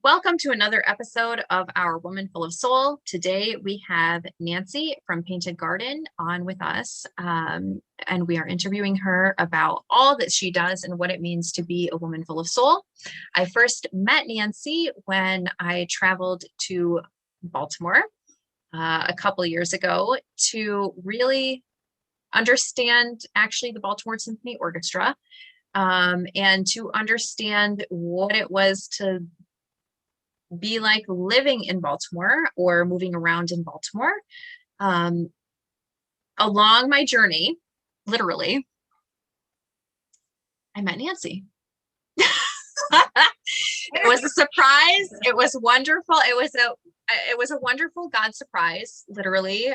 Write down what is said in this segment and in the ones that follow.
Welcome to another episode of our Woman Full of Soul. Today we have Nancy from Painted Garden on with us, and we are interviewing her about all that she does and what it means to be a woman full of soul. I first met Nancy when I traveled to Baltimore a couple years ago to really understand actually the Baltimore Symphony Orchestra, and to understand what it was to be like living in Baltimore or moving around in Baltimore. Along my journey, literally, I met Nancy. It was a surprise. It was wonderful. It was a wonderful God surprise, literally,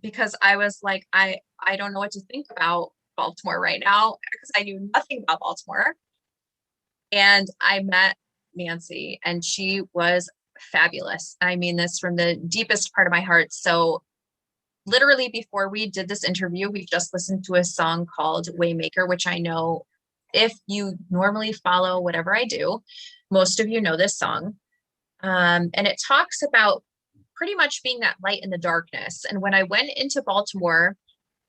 because I was like, I don't know what to think about Baltimore right now because I knew nothing about Baltimore. And I met Nancy, and she was fabulous. I mean this from the deepest part of my heart. So literally before we did this interview, we just listened to a song called Waymaker, which I know if you normally follow whatever I do, most of you know this song. And it talks about pretty much being that light in the darkness. And when I went into Baltimore,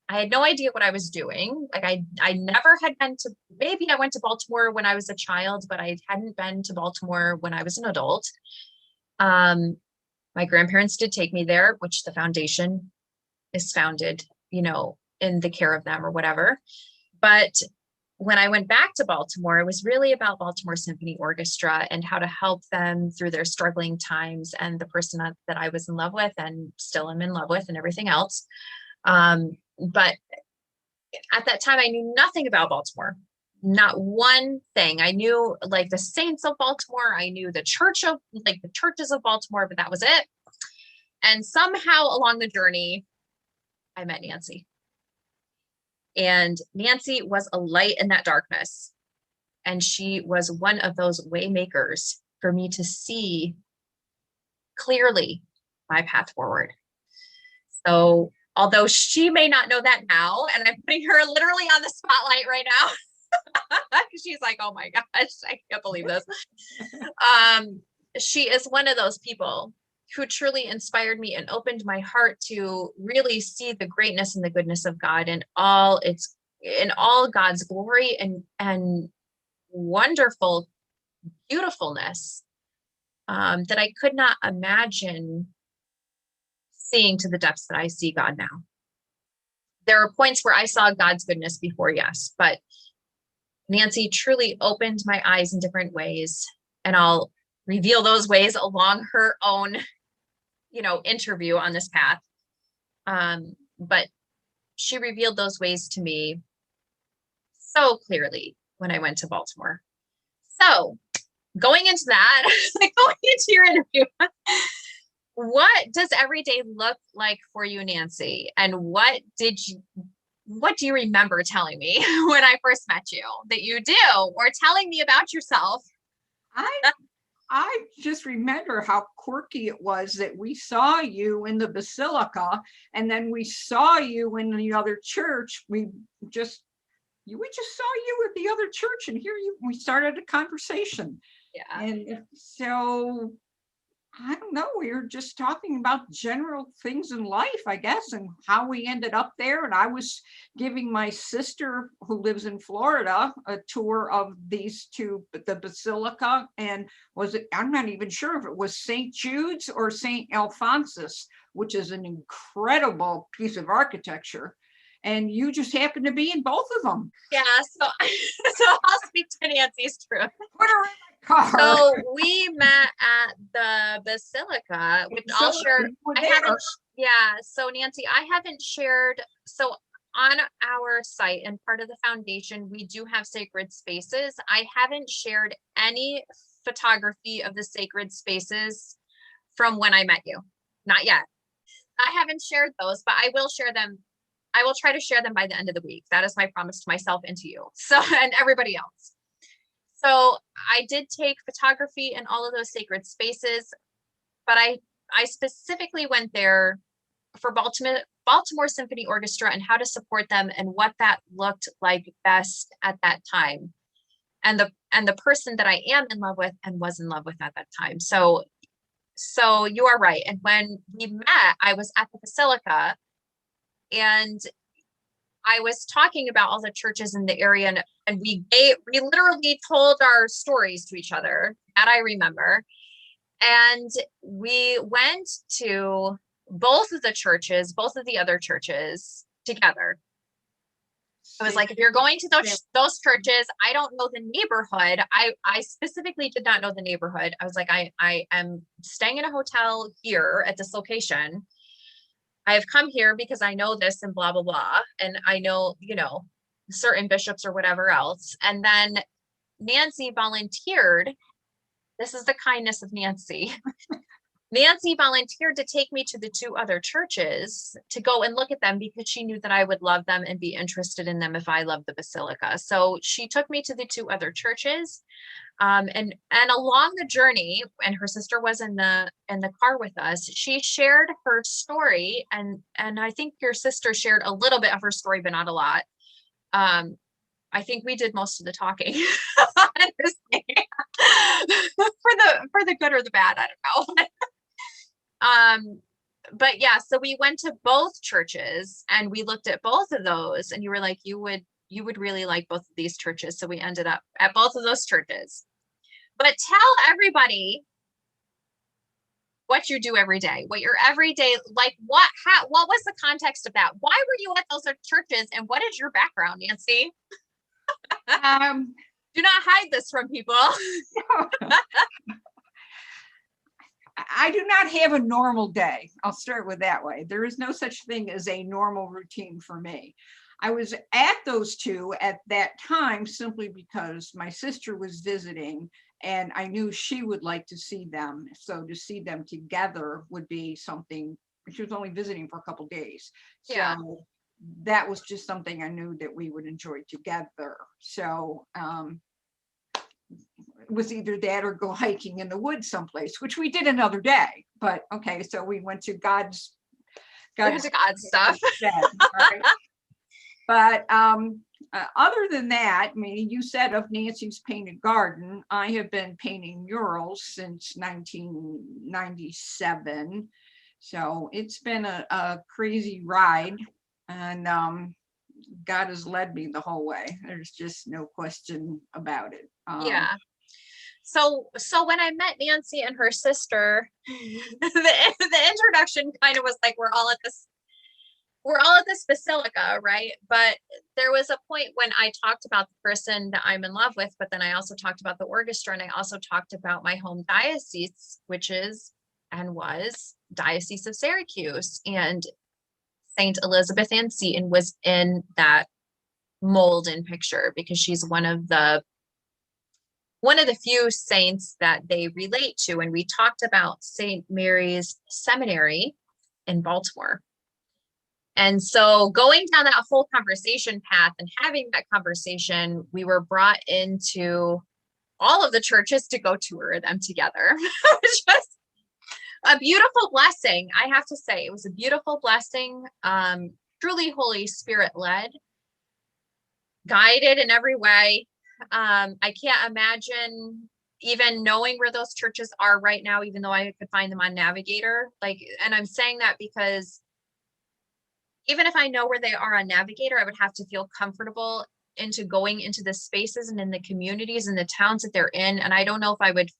I had no idea what I was doing. Like I never had been to, maybe I went to Baltimore when I was a child, but I hadn't been to Baltimore when I was an adult. My grandparents did take me there, which the foundation is founded, in the care of them or whatever. But when I went back to Baltimore, it was really about Baltimore Symphony Orchestra and how to help them through their struggling times, and the person that I was in love with and still am in love with and everything else. But at that time, I knew nothing about Baltimore, not one thing. I knew like the saints of Baltimore. I knew the churches of Baltimore, but that was it. And somehow along the journey, I met Nancy. And Nancy was a light in that darkness. And she was one of those way makers for me to see clearly my path forward. So although she may not know that now, and I'm putting her literally on the spotlight right now, she's like, oh my gosh, I can't believe this. She is one of those people who truly inspired me and opened my heart to really see the greatness and the goodness of God in all God's glory and wonderful beautifulness that I could not imagine seeing to the depths that I see God now. There are points where I saw God's goodness before, yes, but Nancy truly opened my eyes in different ways, and I'll reveal those ways along her own, interview on this path. But she revealed those ways to me so clearly when I went to Baltimore. So going into that, going into your interview, what does every day look like for you, Nancy? And what do you remember telling me when I first met you that you do, or telling me about yourself? I just remember how quirky it was that we saw you in the Basilica, and then we saw you in the other church. We just saw you at the other church, and we started a conversation. Yeah. And so I don't know, we were just talking about general things in life, I guess, and how we ended up there. And I was giving my sister, who lives in Florida, a tour of the Basilica. And I'm not even sure if it was St. Jude's or St. Alphonsus, which is an incredible piece of architecture. And you just happened to be in both of them. Yeah, so I'll speak to Nancy's truth. Put her in my car. So we met at the Basilica, which I'll share. So Nancy, I haven't shared. So on our site and part of the foundation, we do have sacred spaces. I haven't shared any photography of the sacred spaces from when I met you. Not yet. I haven't shared those, but I will share them. I will try to share them by the end of the week. That is my promise to myself and to you. So, and everybody else. So I did take photography in all of those sacred spaces, but I specifically went there for Baltimore Symphony Orchestra and how to support them and what that looked like best at that time. and the person that I am in love with and was in love with at that time. So you are right. And when we met, I was at the Basilica, and I was talking about all the churches in the area, and we literally told our stories to each other, that I remember. And we went to both of the other churches together. I was like, if you're going to those churches, I don't know the neighborhood. I specifically did not know the neighborhood. I was like, I am staying in a hotel here at this location. I have come here because I know this and blah, blah, blah. And I know, certain bishops or whatever else. And then Nancy volunteered. This is the kindness of Nancy. Nancy volunteered to take me to the 2 other churches to go and look at them, because she knew that I would love them and be interested in them if I loved the Basilica. So she took me to the 2 other churches. And along the journey, and her sister was in the car with us, she shared her story. And I think your sister shared a little bit of her story, but not a lot. I think we did most of the talking. Honestly. for the good or the bad, I don't know. But yeah, so we went to both churches and we looked at both of those, and you were like, you would really like both of these churches. So we ended up at both of those churches. But tell everybody what you do every day, what your everyday, like what was the context of that? Why were you at those churches, and what is your background, Nancy? Do not hide this from people. I do not have a normal day. I'll start with that way. There is no such thing as a normal routine for me. I was at those 2 at that time simply because my sister was visiting and I knew she would like to see them. So to see them together would be something. She was only visiting for a couple of days. Yeah. So that was just something I knew that we would enjoy together. So it was either that or go hiking in the woods someplace, which we did another day. But okay, so we went to God's stuff. Right? But other than that, I mean, you said of Nancy's painted garden, I have been painting murals since 1997. So it's been a crazy ride, and God has led me the whole way. There's just no question about it. Yeah. So when I met Nancy and her sister, the introduction kind of was like, we're all at this Basilica, right? But there was a point when I talked about the person that I'm in love with, but then I also talked about the orchestra, and I also talked about my home diocese, which is and was Diocese of Syracuse, and Saint Elizabeth Ann Seton was in that mold and picture because she's one of the few saints that they relate to. And we talked about St. Mary's Seminary in Baltimore. And so going down that whole conversation path and having that conversation, we were brought into all of the churches to go tour them together. It was just a beautiful blessing. I have to say, it was a beautiful blessing, truly Holy Spirit led, guided in every way. I can't imagine even knowing where those churches are right now, even though I could find them on Navigator. And I'm saying that because even if I know where they are on Navigator, I would have to feel comfortable into going into the spaces and in the communities and the towns that they're in. And I don't know if I would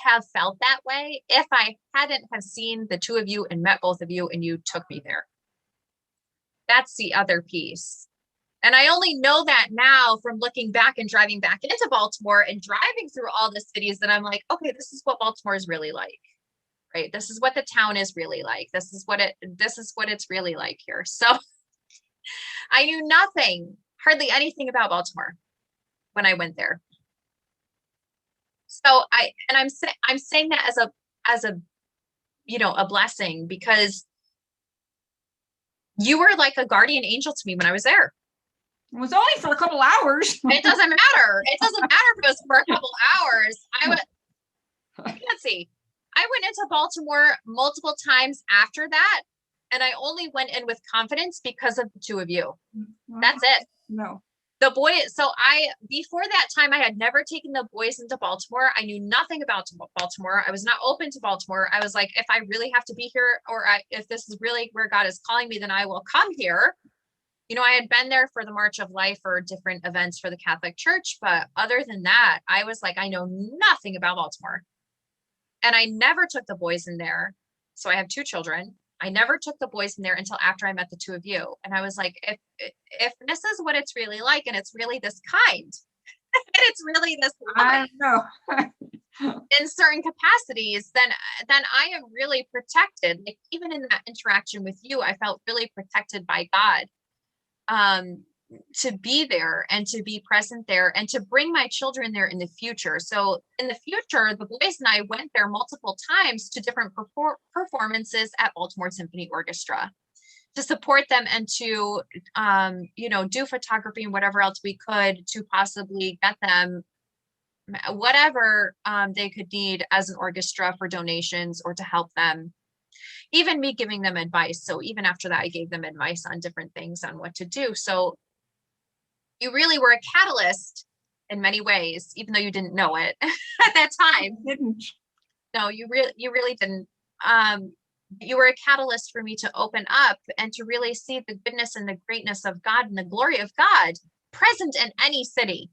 have felt that way if I hadn't have seen the 2 of you and met both of you and you took me there. That's the other piece. And I only know that now from looking back and driving back into Baltimore and driving through all the cities that I'm like, okay, this is what Baltimore is really like, right? This is what the town is really like. This is what it's really like here. So I knew hardly anything about Baltimore when I went there. So I'm saying that as a a blessing, because you were like a guardian angel to me when I was there. It was only for a couple hours. It doesn't matter. It doesn't matter if it was for a couple hours. Nancy, I went into Baltimore multiple times after that, and I only went in with confidence because of the 2 of you. That's it. No. The boy, so before that time, I had never taken the boys into Baltimore. I knew nothing about Baltimore. I was not open to Baltimore. I was like, if I really have to be here, or if this is really where God is calling me, then I will come here. You know, I had been there for the March of Life or different events for the Catholic Church, but other than that, I was like, I know nothing about Baltimore. And I never took the boys in there. So I have 2 children. I never took the boys in there until after I met the 2 of you. And I was like, if this is what it's really like, and it's really this kind, and it's really this I know. in certain capacities, then I am really protected. Like even in that interaction with you, I felt really protected by God. To be there and to be present there and to bring my children there in the future. So in the future, the boys and I went there multiple times to different performances at Baltimore Symphony Orchestra to support them and to, do photography and whatever else we could to possibly get them whatever they could need as an orchestra for donations or to help them. Even me giving them advice. So even after that, I gave them advice on different things on what to do. So you really were a catalyst in many ways, even though you didn't know it at that time. I didn't. No, you really didn't. You were a catalyst for me to open up and to really see the goodness and the greatness of God and the glory of God present in any city.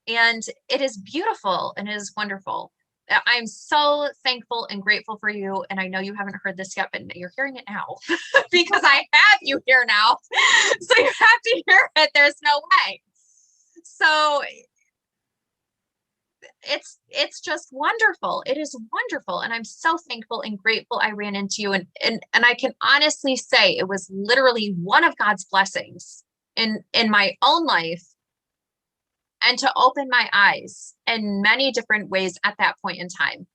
And it is beautiful and it is wonderful. I'm so thankful and grateful for you. And I know you haven't heard this yet, but you're hearing it now because I have you here now. So you have to hear it. There's no way. So it's just wonderful. It is wonderful. And I'm so thankful and grateful I ran into you. And I can honestly say it was literally one of God's blessings in my own life, and to open my eyes in many different ways at that point in time.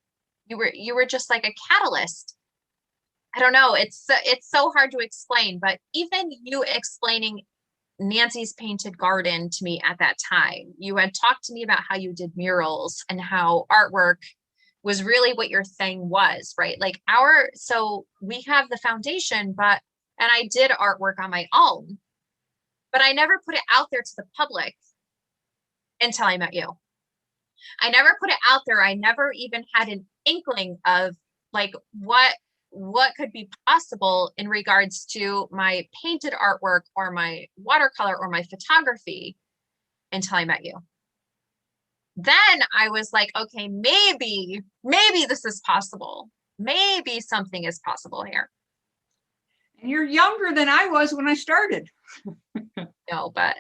You were just like a catalyst. I don't know. It's so hard to explain, but even you explaining Nancy's painted garden to me at that time, you had talked to me about how you did murals and how artwork was really what your thing was, right? Like so we have the foundation, and I did artwork on my own, but I never put it out there to the public until I met you. I never put it out there. I never even had an inkling of like what could be possible in regards to my painted artwork or my watercolor or my photography until I met you. Then I was like, okay, maybe this is possible. Maybe something is possible here. And you're younger than I was when I started. No, but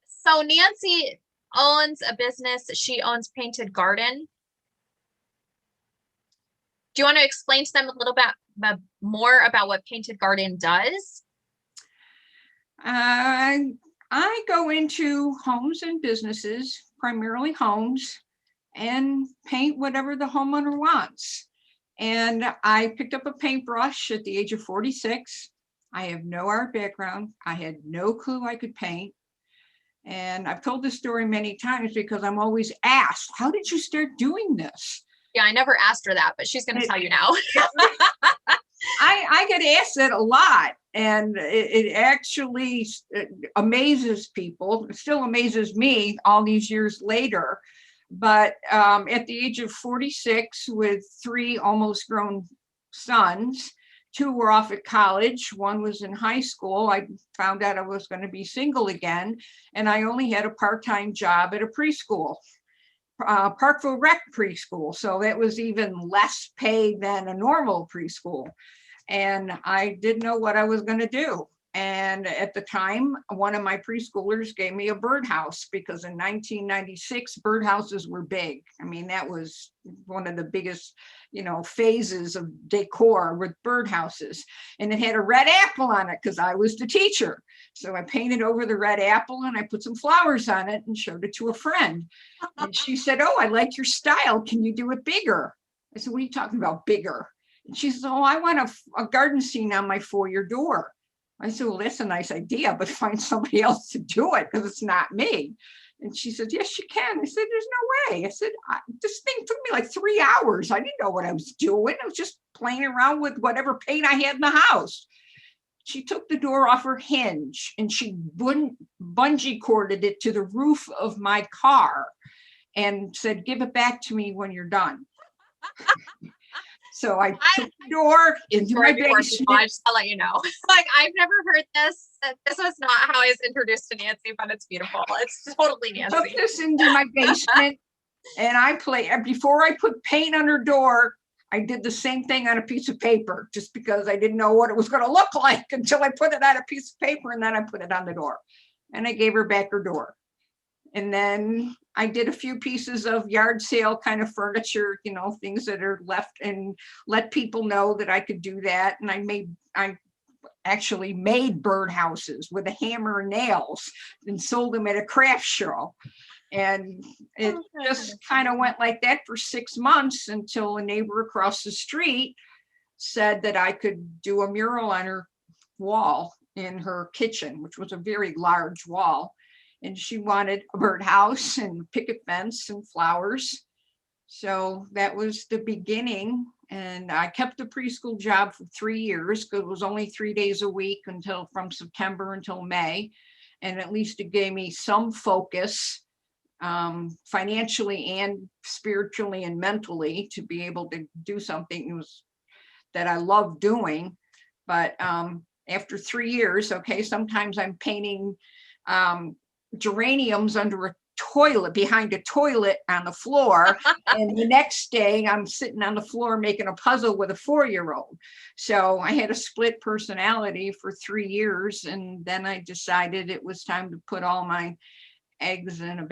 so Nancy owns a business. She owns Painted Garden. Do you want to explain to them a little bit more about what Painted Garden does? I go into homes and businesses, primarily homes, and paint whatever the homeowner wants. And I picked up a paintbrush at the age of 46. I have no art background. I had no clue I could paint. And I've told this story many times because I'm always asked, how did you start doing this? Yeah, I never asked her that, but she's going to tell you now. I get asked that a lot, and it actually amazes people. It still amazes me all these years later. But at the age of 46, with 3 almost grown sons, 2 were off at college, 1 was in high school. I found out I was going to be single again, and I only had a part-time job at a preschool, Parkville Rec preschool. So that was even less paid than a normal preschool. And I didn't know what I was going to do. And at the time, one of my preschoolers gave me a birdhouse because in 1996, birdhouses were big. I mean, that was one of the biggest, phases of decor with birdhouses. And it had a red apple on it because I was the teacher. So I painted over the red apple and I put some flowers on it and showed it to a friend. And she said, "Oh, I like your style. Can you do it bigger?" I said, "What are you talking about, bigger?" And she says, "Oh, I want a garden scene on my foyer door." I said, "Well, that's a nice idea, but find somebody else to do it because it's not me." And she said, yes, you can. I said, there's no way. I said, this thing took me like 3 hours. I didn't know what I was doing. I was just playing around with whatever paint I had in the house. She took the door off her hinge and she bungee corded it to the roof of my car and said, give it back to me when you're done. So I took the door into my basement. I just I'll let you know. Like, I've never heard this. This was not how I was introduced to Nancy, but it's beautiful. It's totally Nancy. Took this into my basement and I before I put paint on her door, I did the same thing on a piece of paper, just because I didn't know what it was going to look like until I put it on a piece of paper, and then I put it on the door and I gave her back her door. And then I did a few pieces of yard sale kind of furniture, you know, things that are left, and let people know that I could do that. And I actually made birdhouses with a hammer and nails and sold them at a craft show. And it just kind of went like that for 6 months until a neighbor across the street said that I could do a mural on her wall in her kitchen, which was a very large wall. And she wanted a birdhouse and picket fence and flowers. So that was the beginning. And I kept the preschool job for 3 years because it was only 3 days a week from September until May. And at least it gave me some focus, financially and spiritually and mentally, to be able to do something that I love doing. But after 3 years, okay, sometimes I'm painting geraniums under a toilet, behind a toilet on the floor. And the next day I'm sitting on the floor making a puzzle with a 4-year-old. So I had a split personality for 3 years. And then I decided it was time to put all my eggs in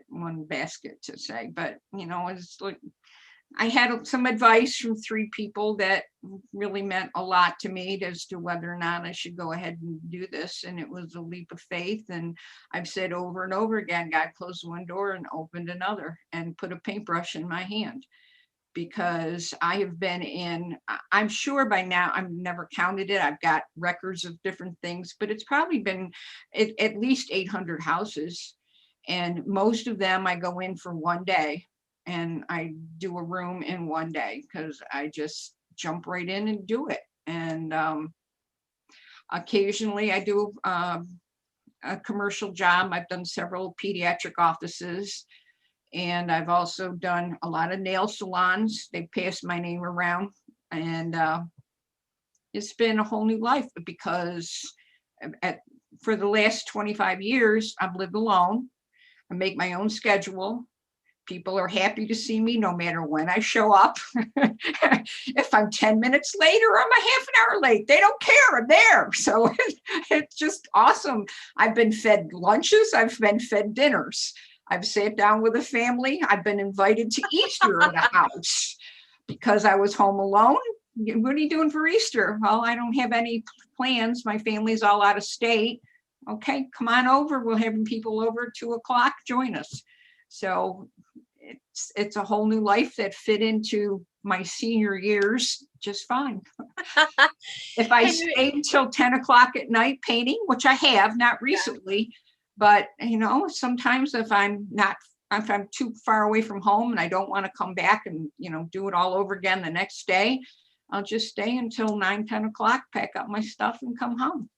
one basket to say. But, you know, it's like, I had some advice from 3 people that really meant a lot to me as to whether or not I should go ahead and do this. And it was a leap of faith. And I've said over and over again, God closed one door and opened another, and put a paintbrush in my hand. Because I have been I'm sure by now, I've never counted it, I've got records of different things, but it's probably been at least 800 houses. And most of them I go in for 1 day. And I do a room in 1 day because I just jump right in and do it. And occasionally I do a commercial job. I've done several pediatric offices, and I've also done a lot of nail salons. They passed my name around, and it's been a whole new life because for the last 25 years, I've lived alone. I make my own schedule. People are happy to see me no matter when I show up. If I'm 10 minutes late or I'm a half an hour late, they don't care, I'm there. So it's just awesome. I've been fed lunches, I've been fed dinners. I've sat down with a family. I've been invited to Easter at a house because I was home alone. What are you doing for Easter? Well, I don't have any plans. My family's all out of state. Okay, come on over. We'll have people over at 2 o'clock. Join us. So it's a whole new life that fit into my senior years just fine. If I stayed until 10 o'clock at night painting, which I have, not recently, but you know, sometimes if I'm too far away from home and I don't want to come back and, you know, do it all over again the next day, I'll just stay until 9, 10 o'clock, pack up my stuff and come home.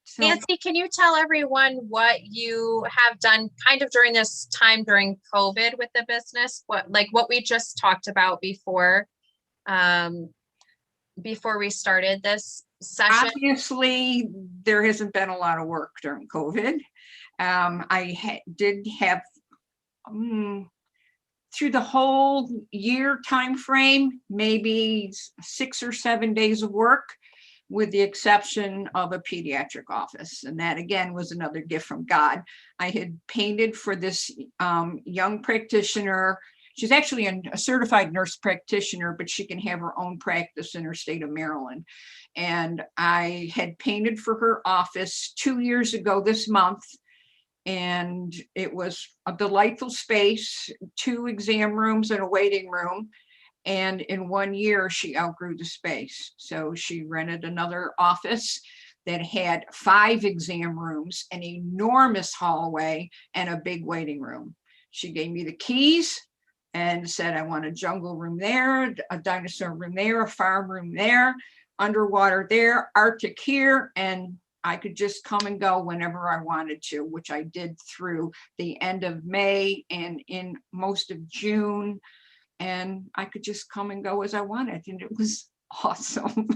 So, Nancy, can you tell everyone what you have done kind of during this time during COVID with the business? What we just talked about before we started this session? Obviously, there hasn't been a lot of work during COVID. I did have through the whole year time frame, maybe 6 or 7 days of work, with the exception of a pediatric office. And that again was another gift from God. I had painted for this young practitioner. She's actually a certified nurse practitioner, but she can have her own practice in her state of Maryland. And I had painted for her office 2 years ago this month. And it was a delightful space, 2 exam rooms and a waiting room. And in 1 year, she outgrew the space. So she rented another office. that had 5 exam rooms, an enormous hallway, and a big waiting room. She gave me the keys and said, I want a jungle room there, a dinosaur room there, a farm room there, underwater there, Arctic here, and I could just come and go whenever I wanted to, which I did through the end of May and in most of June. And I could just come and go as I wanted. And it was awesome.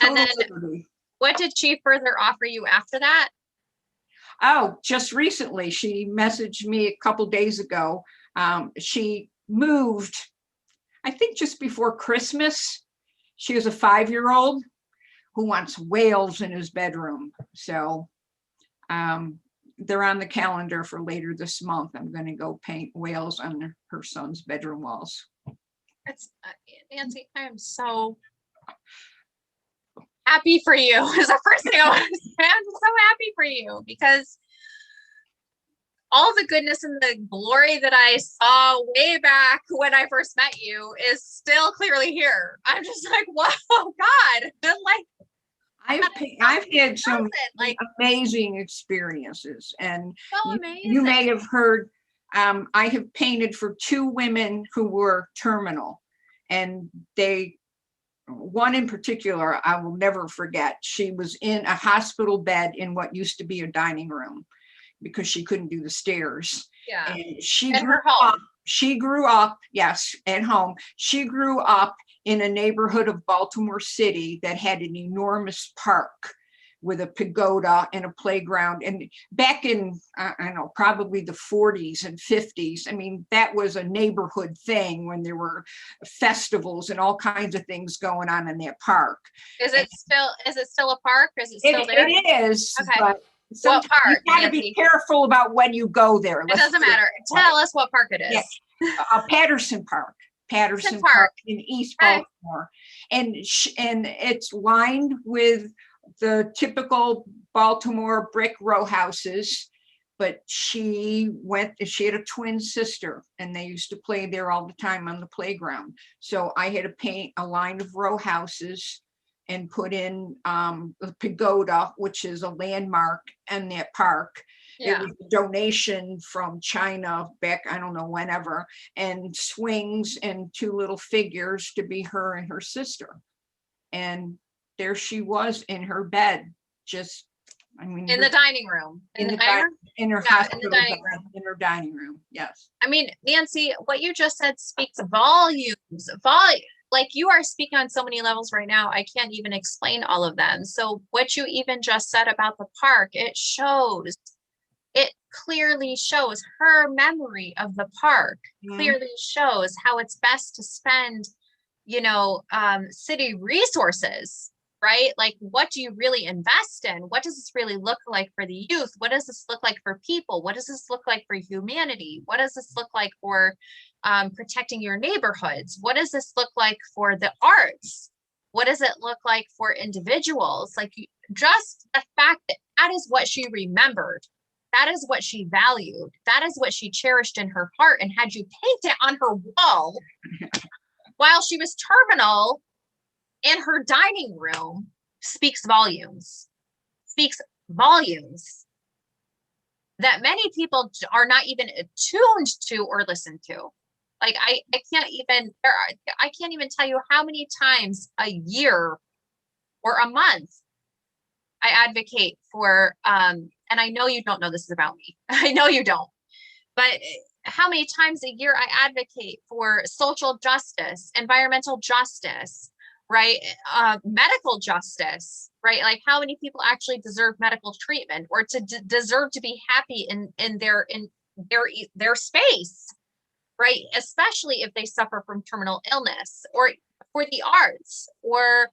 And then Liberty. what did she further offer you after that? Oh, just recently, she messaged me a couple days ago. She moved, I think just before Christmas. She was a 5-year-old who wants whales in his bedroom. So they're on the calendar for later this month. I'm going to go paint whales on her son's bedroom walls. That's Nancy, I am so happy for you is the first thing I want to say. I'm so happy for you because all the goodness and the glory that I saw way back when I first met you is still clearly here. I'm just like, wow, God. Like, I've had some like amazing experiences, and so amazing. You may have heard, I have painted for 2 women who were terminal, and one in particular, I will never forget. She was in a hospital bed in what used to be a dining room because she couldn't do the stairs. Yeah. And she in grew her home. up. She grew up, yes, at home. She grew up in a neighborhood of Baltimore City that had an enormous park with a pagoda and a playground. And back in, I don't know, probably the 40s and 50s, I mean, that was a neighborhood thing when there were festivals and all kinds of things going on in that park. Is it still a park? Or is it still there? It is, okay. But what park? You got to be careful about when you go there. It doesn't matter. Tell us what park it is. Yeah. Patterson Park. Patterson Park in East Baltimore. And it's lined with the typical Baltimore brick row houses. But she had a twin sister, and they used to play there all the time on the playground. So I had to paint a line of row houses and put in the pagoda, which is a landmark in that park. Yeah. It was a donation from China back, I don't know, whenever, and swings and 2 little figures to be her and her sister. And there she was in her bed, just, I mean, in the dining room, in her hospital bed, in her dining room. Yes. I mean, Nancy, what you just said speaks volumes. Like, you are speaking on so many levels right now. I can't even explain all of them. So what you even just said about the park, it clearly shows her memory of the park, clearly shows how it's best to spend, city resources, right? Like, what do you really invest in? What does this really look like for the youth? What does this look like for people? What does this look like for humanity? What does this look like for protecting your neighborhoods? What does this look like for the arts? What does it look like for individuals? Like, just the fact that is what she remembered. That is what she valued. That is what she cherished in her heart, and had you paint it on her wall while she was terminal in her dining room speaks volumes that many people are not even attuned to or listen to. Like, I can't even tell you how many times a year or a month I advocate for, and I know you don't know this is about me. I know you don't, but how many times a year I advocate for social justice, environmental justice, right? Medical justice, right? Like, how many people actually deserve medical treatment or to deserve to be happy in their space, right? Especially if they suffer from terminal illness, or for the arts, or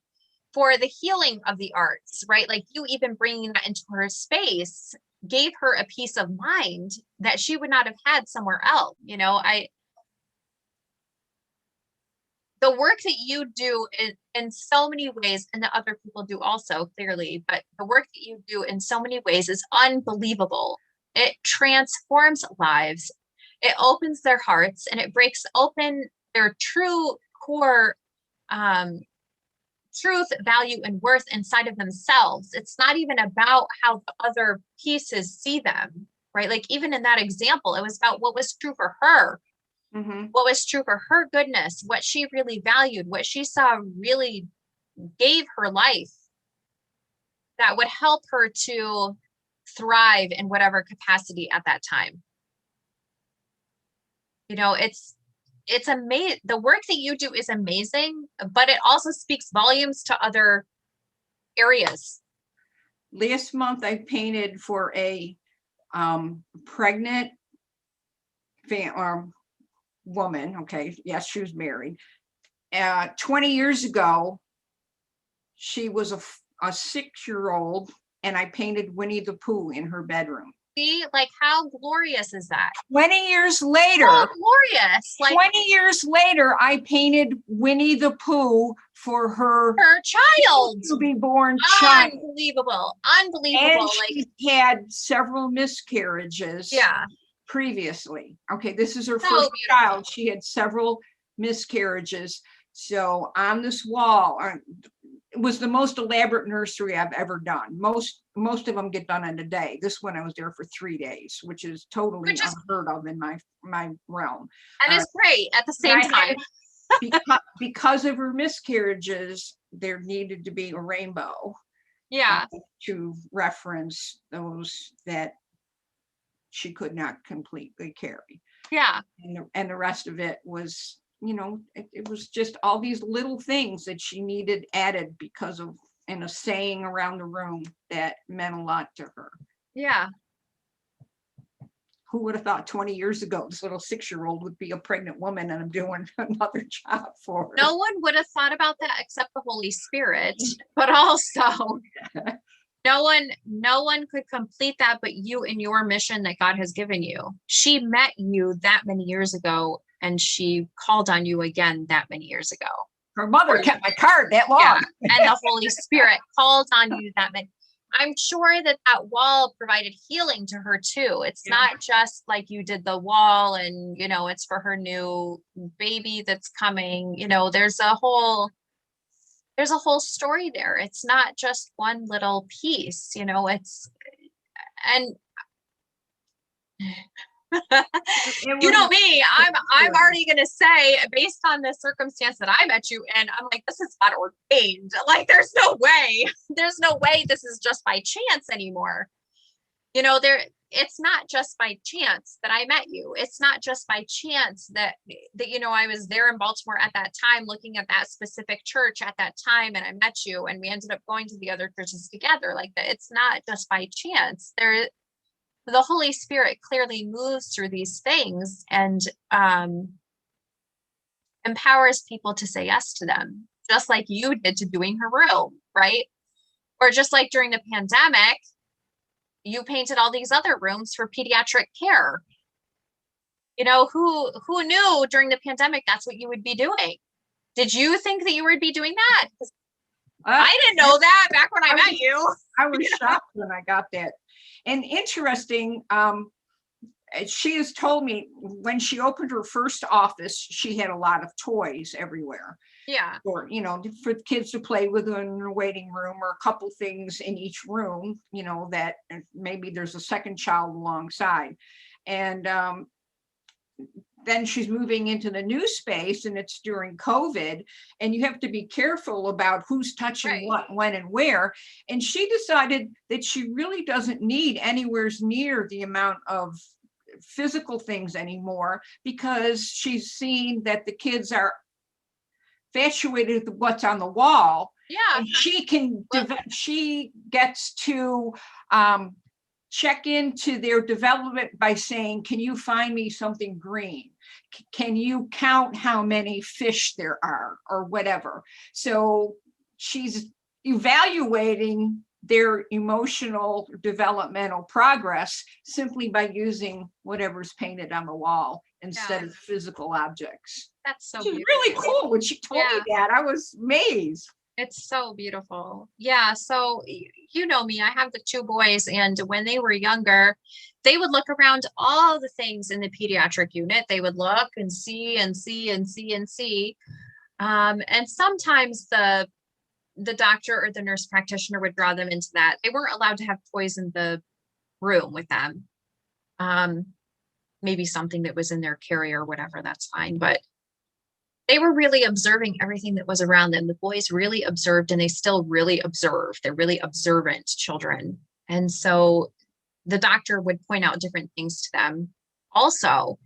for the healing of the arts, right? Like, you even bringing that into her space gave her a peace of mind that she would not have had somewhere else. The work that you do in so many ways, and that other people do also, clearly, but the work that you do in so many ways is unbelievable. It transforms lives. It opens their hearts, and it breaks open their true core truth, value, and worth inside of themselves. It's not even about how the other pieces see them, right? Like even in that example, it was about what was true for her, what was true for her goodness, what she really valued, what she saw really gave her life that would help her to thrive in whatever capacity at that time. You know, it's amazing. The work that you do is amazing, but it also speaks volumes to other areas. Last month I painted for a pregnant woman. Okay, yes, she was married. 20 years ago, she was a 6-year-old, and I painted Winnie the Pooh in her bedroom. See, like how glorious is that? 20 years later, so glorious. Like 20 years later, I painted Winnie the Pooh for her child to be born child. Unbelievable. And Like she had several miscarriages. Yeah. Previously. Okay, this is her So first beautiful. child. She had several miscarriages. So on this wall, it was the most elaborate nursery I've ever done. Most of them get done in a day. This one I was there for 3 days, which is totally unheard of in my realm. And it's great at the same time. because of her miscarriages, there needed to be a rainbow. Yeah. To reference those that she could not completely carry. Yeah. And the rest of it was, you know, it was just all these little things that she needed added because of, and a saying around the room that meant a lot to her. Yeah. Who would have thought 20 years ago this little 6-year-old would be a pregnant woman and I'm doing another job for her? No one would have thought about that except the Holy Spirit, but also no one could complete that but you in your mission that God has given you. She met you that many years ago and she called on you again that many years ago. Her mother kept my card that long. Yeah, and the Holy Spirit called on you that many. I'm sure that wall provided healing to her too. It's not just like you did the wall and, you know, it's for her new baby that's coming. You know, there's a whole story there. It's not just one little piece, you know, and you know me, I'm already going to say based on the circumstance that I met you and I'm like, this is not ordained. Like, there's no way this is just by chance anymore. You know, it's not just by chance that I met you. It's not just by chance that, you know, I was there in Baltimore at that time, looking at that specific church at that time. And I met you and we ended up going to the other churches together like that. It's not just by chance. The Holy Spirit clearly moves through these things and empowers people to say yes to them, just like you did to doing her room, right? Or just like during the pandemic, you painted all these other rooms for pediatric care. You know, who knew during the pandemic that's what you would be doing? Did you think that you would be doing that? I didn't know that back when I met you. I was shocked when I got that. And interesting, she has told me when she opened her first office, she had a lot of toys everywhere. Yeah. Or, you know, for the kids to play with in the waiting room, or a couple things in each room, you know, that maybe there's a second child alongside. And then she's moving into the new space and it's during COVID and you have to be careful about who's touching what, when, and where. And she decided that she really doesn't need anywhere near the amount of physical things anymore because she's seen that the kids are infatuated with what's on the wall. Yeah. And she gets to check into their development by saying, can you find me something green? Can you count how many fish there are or whatever? So she's evaluating their emotional developmental progress simply by using whatever's painted on the wall instead of physical objects. That's so beautiful. Really cool. When she told me that, I was amazed. It's so beautiful. Yeah. So, you know me, I have the 2 boys, and when they were younger, they would look around all the things in the pediatric unit. They would look and see and see and see and see. And sometimes the the doctor or the nurse practitioner would draw them into that. They weren't allowed to have toys in the room with them. Maybe something that was in their carrier or whatever, that's fine. But they were really observing everything that was around them. The boys really observed, and they still really observe. They're really observant children. And so the doctor would point out different things to them also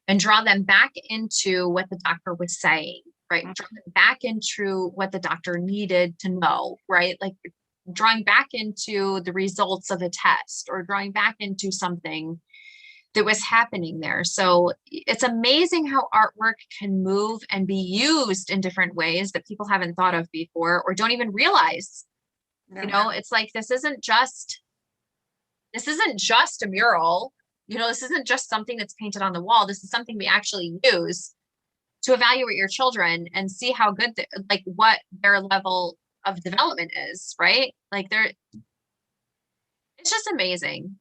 and draw them back into what the doctor was saying, right? Draw them back into what the doctor needed to know, right? Like drawing back into the results of a test or drawing back into something that was happening there. So it's amazing how artwork can move and be used in different ways that people haven't thought of before or don't even realize. Yeah. You know, it's like this isn't just a mural. You know, this isn't just something that's painted on the wall. This is something we actually use to evaluate your children and see how good, like what their level of development is, right? Like it's just amazing.